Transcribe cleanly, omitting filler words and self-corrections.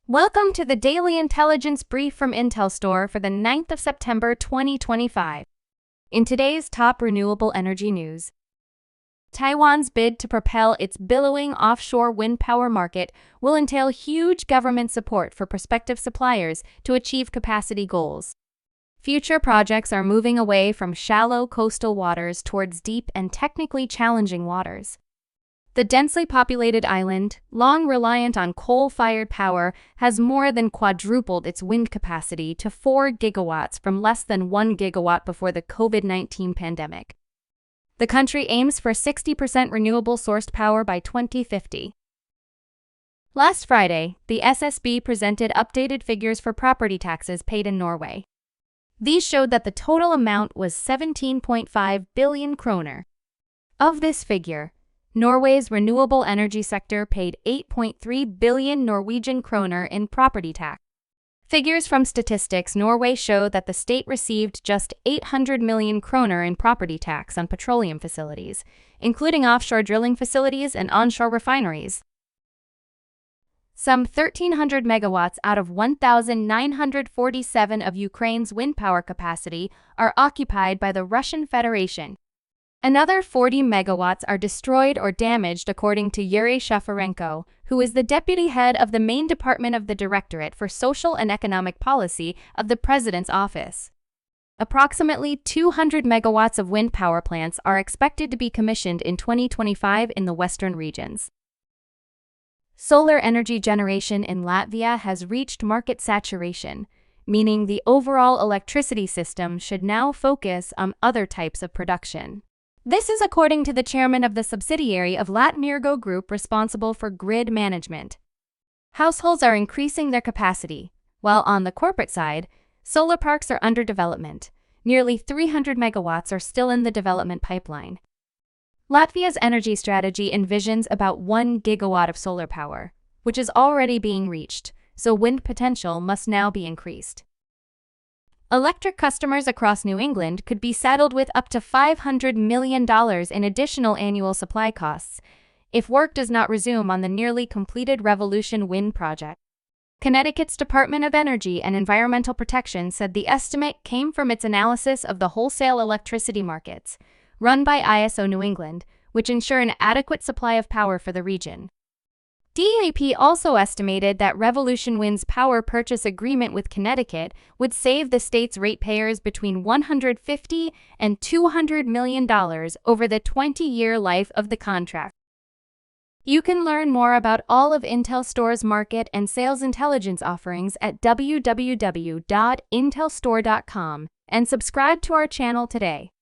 Welcome to the Daily Intelligence Brief from IntelStor for the 9th of September 2025. In today's top renewable energy news, Taiwan's bid to propel its billowing offshore wind power market will entail huge government support for prospective suppliers to achieve capacity goals. Future projects are moving away from shallow coastal waters towards deep and technically challenging waters. The densely populated island, long reliant on coal-fired power, has more than quadrupled its wind capacity to 4 gigawatts from less than 1 gigawatt before the COVID-19 pandemic. The country aims for 60% renewable-sourced power by 2050. Last Friday, the SSB presented updated figures for property taxes paid in Norway. These showed that the total amount was 17.5 billion kroner. Of this figure, Norway's renewable energy sector paid 8.3 billion Norwegian kroner in property tax. Figures from Statistics Norway show that the state received just 800 million kroner in property tax on petroleum facilities, including offshore drilling facilities and onshore refineries. Some 1,300 megawatts out of 1,947 of Ukraine's wind power capacity are occupied by the Russian Federation. Another 40 megawatts are destroyed or damaged, according to Yuri Shafarenko, who is the deputy head of the main department of the Directorate for Social and Economic Policy of the President's Office. Approximately 200 megawatts of wind power plants are expected to be commissioned in 2025 in the western regions. Solar energy generation in Latvia has reached market saturation, meaning the overall electricity system should now focus on other types of production. This is according to the chairman of the subsidiary of Latmirgo Group responsible for grid management. Households are increasing their capacity, while on the corporate side, solar parks are under development. Nearly 300 megawatts are still in the development pipeline. Latvia's energy strategy envisions about 1 gigawatt of solar power, which is already being reached, so wind potential must now be increased. Electric customers across New England could be saddled with up to $500 million in additional annual supply costs if work does not resume on the nearly completed Revolution Wind project. Connecticut's Department of Energy and Environmental Protection said the estimate came from its analysis of the wholesale electricity markets, run by ISO New England, which ensure an adequate supply of power for the region. DEP also estimated that Revolution Wind's power purchase agreement with Connecticut would save the state's ratepayers between $150 and $200 million over the 20-year life of the contract. You can learn more about all of IntelStor's market and sales intelligence offerings at www.intelstor.com and subscribe to our channel today.